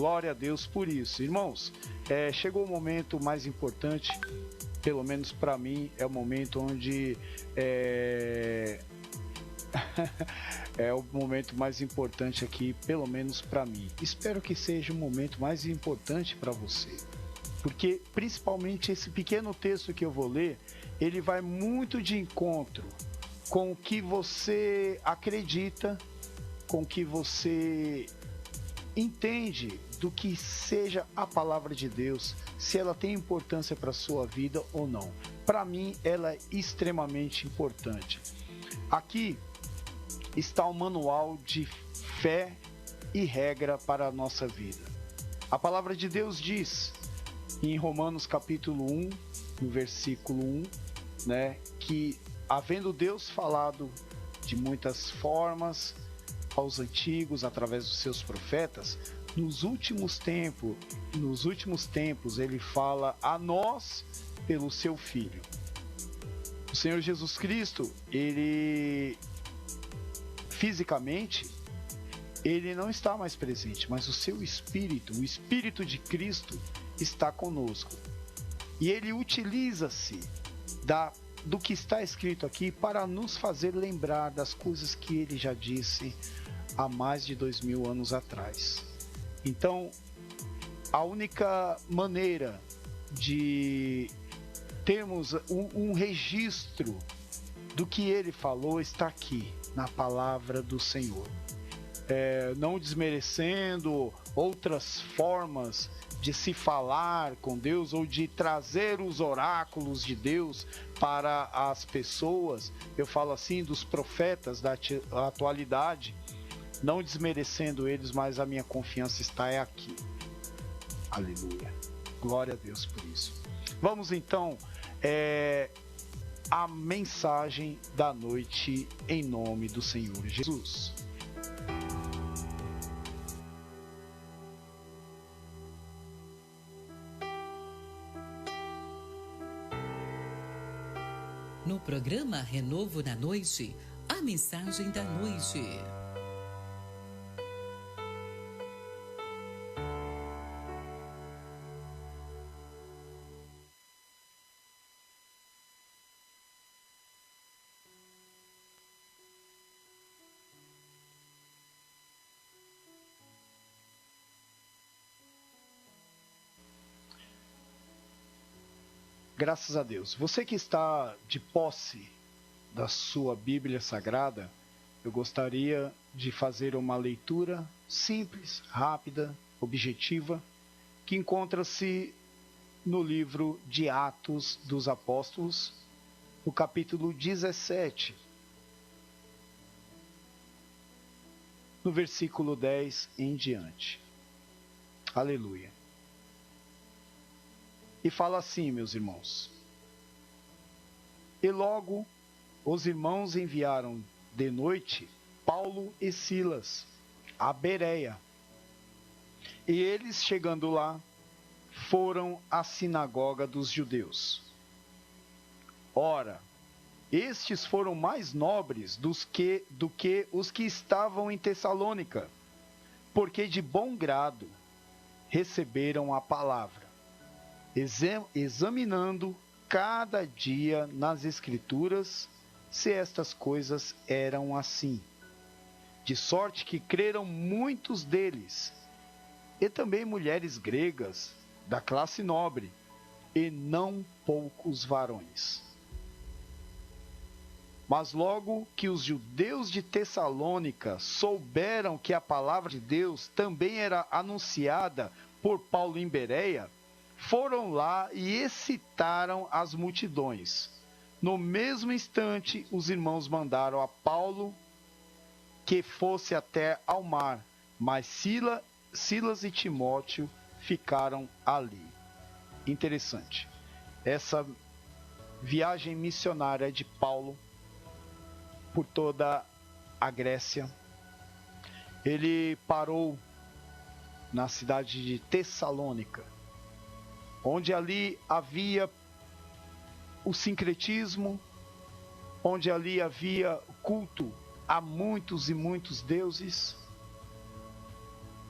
Glória a Deus por isso. Irmãos, chegou o momento mais importante, pelo menos para mim, é o momento onde é o momento mais importante aqui, pelo menos para mim. Espero que seja o momento mais importante para você, porque principalmente esse pequeno texto que eu vou ler, ele vai muito de encontro com o que você acredita, com o que você entende do que seja a palavra de Deus, se ela tem importância para a sua vida ou não. Para mim, ela é extremamente importante. Aqui está o manual de fé e regra para a nossa vida. A palavra de Deus diz em Romanos capítulo 1, no versículo 1, que havendo Deus falado de muitas formas aos antigos através dos seus profetas, nos últimos tempos ele fala a nós pelo seu Filho. O Senhor Jesus Cristo, ele fisicamente, ele não está mais presente, mas o seu Espírito, o Espírito de Cristo está conosco. E ele utiliza-se do que está escrito aqui para nos fazer lembrar das coisas que ele já disse há mais de 2000 anos atrás. Então, a única maneira de termos um registro do que ele falou está aqui, na palavra do Senhor. Não desmerecendo outras formas de se falar com Deus ou de trazer os oráculos de Deus para as pessoas, eu falo assim, dos profetas da atualidade, não desmerecendo eles, mas a minha confiança está aqui. Aleluia. Glória a Deus por isso. Vamos então a mensagem da noite em nome do Senhor Jesus. No programa Renovo na Noite, a mensagem da noite. Graças a Deus. Você que está de posse da sua Bíblia Sagrada, eu gostaria de fazer uma leitura simples, rápida, objetiva, que encontra-se no livro de Atos dos Apóstolos, no capítulo 17, no versículo 10 em diante. Aleluia. E fala assim, meus irmãos: e logo os irmãos enviaram de noite Paulo e Silas a Bereia. E eles, chegando lá, foram à sinagoga dos judeus. Ora, estes foram mais nobres do que os que estavam em Tessalônica, porque de bom grado receberam a palavra, examinando cada dia nas Escrituras se estas coisas eram assim. De sorte que creram muitos deles, e também mulheres gregas da classe nobre, e não poucos varões. Mas logo que os judeus de Tessalônica souberam que a palavra de Deus também era anunciada por Paulo em Bereia, foram lá e excitaram as multidões. No mesmo instante, os irmãos mandaram a Paulo que fosse até ao mar, mas Silas e Timóteo ficaram ali. Interessante. Essa viagem missionária de Paulo por toda a Grécia. Ele parou na cidade de Tessalônica, onde ali havia o sincretismo, onde ali havia culto a muitos e muitos deuses.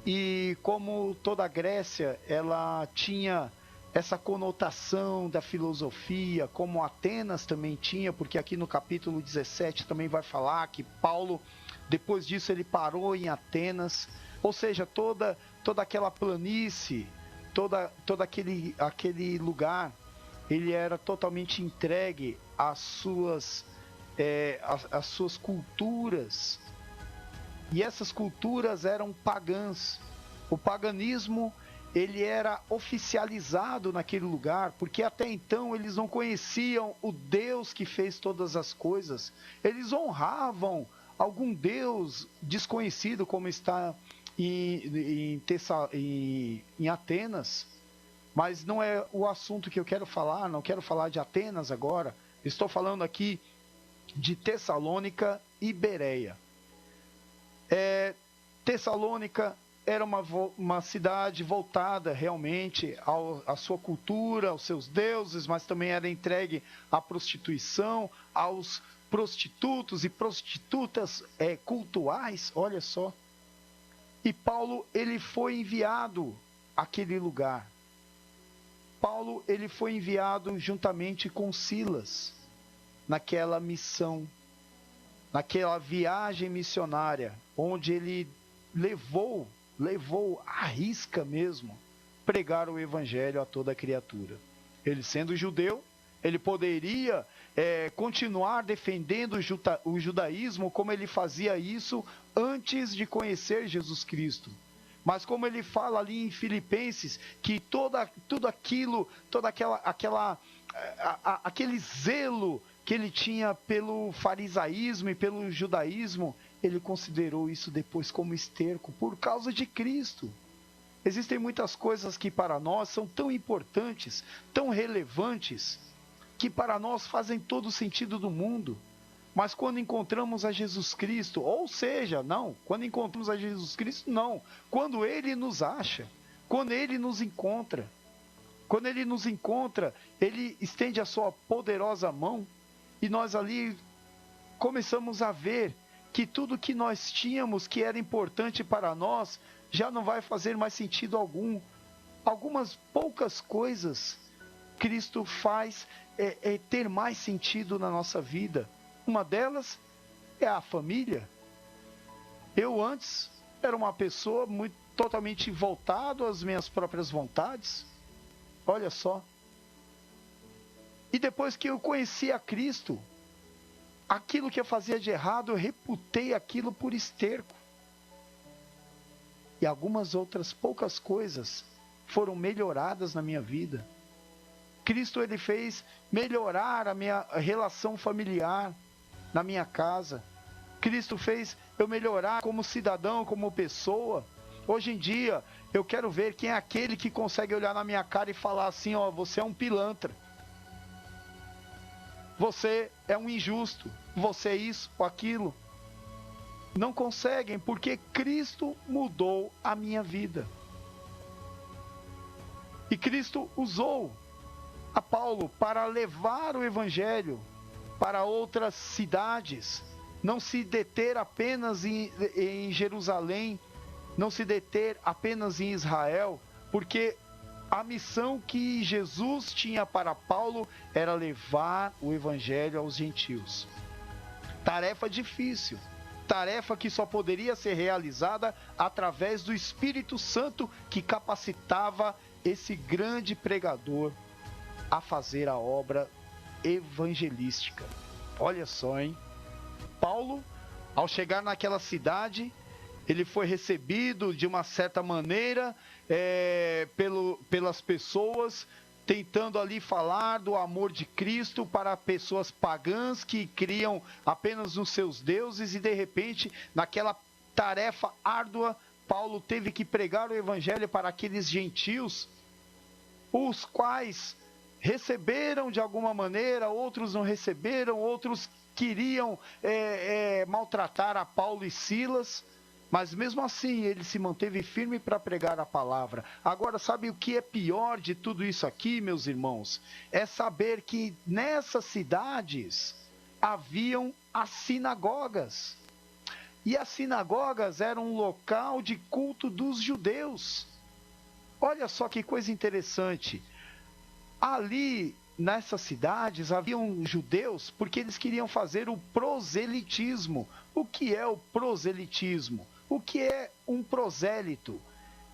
E como toda a Grécia, ela tinha essa conotação da filosofia, como Atenas também tinha, porque aqui no capítulo 17 também vai falar que Paulo, depois disso, ele parou em Atenas. Ou seja, toda aquela planície, todo aquele lugar, ele era totalmente entregue às suas culturas. E essas culturas eram pagãs. O paganismo, ele era oficializado naquele lugar, porque até então eles não conheciam o Deus que fez todas as coisas. Eles honravam algum Deus desconhecido, como está em Atenas. Mas não é o assunto que eu quero falar, não quero falar de Atenas agora. Estou falando aqui de Tessalônica e Bereia. Tessalônica era uma cidade voltada realmente à sua cultura, aos seus deuses, mas também era entregue à prostituição, aos prostitutos e prostitutas cultuais, olha só. E Paulo, ele foi enviado àquele lugar. Paulo, ele foi enviado juntamente com Silas, naquela missão, naquela viagem missionária, onde ele levou à risca mesmo, pregar o evangelho a toda criatura. Ele sendo judeu, ele poderia continuar defendendo o judaísmo como ele fazia isso antes de conhecer Jesus Cristo. Mas como ele fala ali em Filipenses, que aquele zelo que ele tinha pelo farisaísmo e pelo judaísmo, ele considerou isso depois como esterco, por causa de Cristo. Existem muitas coisas que para nós são tão importantes, tão relevantes, que para nós fazem todo o sentido do mundo. Mas quando encontramos a Jesus Cristo, quando encontramos a Jesus Cristo, não. Quando Ele nos acha, quando Ele nos encontra, Ele estende a sua poderosa mão e nós ali começamos a ver que tudo que nós tínhamos que era importante para nós já não vai fazer mais sentido algum. Algumas poucas coisas Cristo faz ter mais sentido na nossa vida. Uma delas é a família. Eu antes era uma pessoa totalmente voltado às minhas próprias vontades. Olha só. E depois que eu conheci a Cristo, aquilo que eu fazia de errado, eu reputei aquilo por esterco. E algumas outras poucas coisas foram melhoradas na minha vida. Cristo, ele fez melhorar a minha relação familiar na minha casa. Cristo fez eu melhorar como cidadão, como pessoa. Hoje em dia, eu quero ver quem é aquele que consegue olhar na minha cara e falar assim, você é um pilantra. Você é um injusto. Você é isso ou aquilo. Não conseguem, porque Cristo mudou a minha vida. E Cristo usou a Paulo para levar o evangelho para outras cidades, não se deter apenas em Jerusalém, não se deter apenas em Israel, porque a missão que Jesus tinha para Paulo era levar o evangelho aos gentios. Tarefa difícil, tarefa que só poderia ser realizada através do Espírito Santo que capacitava esse grande pregador a fazer a obra evangelística. Olha só, hein? Paulo, ao chegar naquela cidade, ele foi recebido de uma certa maneira pelas pessoas, tentando ali falar do amor de Cristo para pessoas pagãs que criam apenas nos seus deuses, e de repente, naquela tarefa árdua, Paulo teve que pregar o evangelho para aqueles gentios, os quais receberam de alguma maneira, outros não receberam, outros queriam maltratar a Paulo e Silas, mas mesmo assim ele se manteve firme para pregar a palavra. Agora, sabe o que é pior de tudo isso aqui, meus irmãos? É saber que nessas cidades haviam as sinagogas. E as sinagogas eram um local de culto dos judeus. Olha só que coisa interessante. Ali, nessas cidades, haviam judeus porque eles queriam fazer o proselitismo. O que é o proselitismo? O que é um prosélito?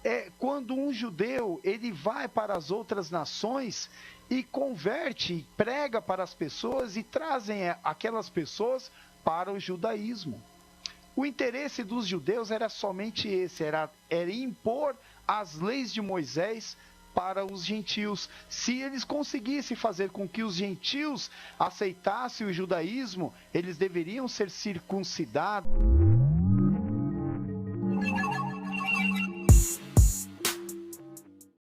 É quando um judeu ele vai para as outras nações e converte, prega para as pessoas e trazem aquelas pessoas para o judaísmo. O interesse dos judeus era somente esse, era impor as leis de Moisés para os gentios. Se eles conseguissem fazer com que os gentios aceitassem o judaísmo, eles deveriam ser circuncidados.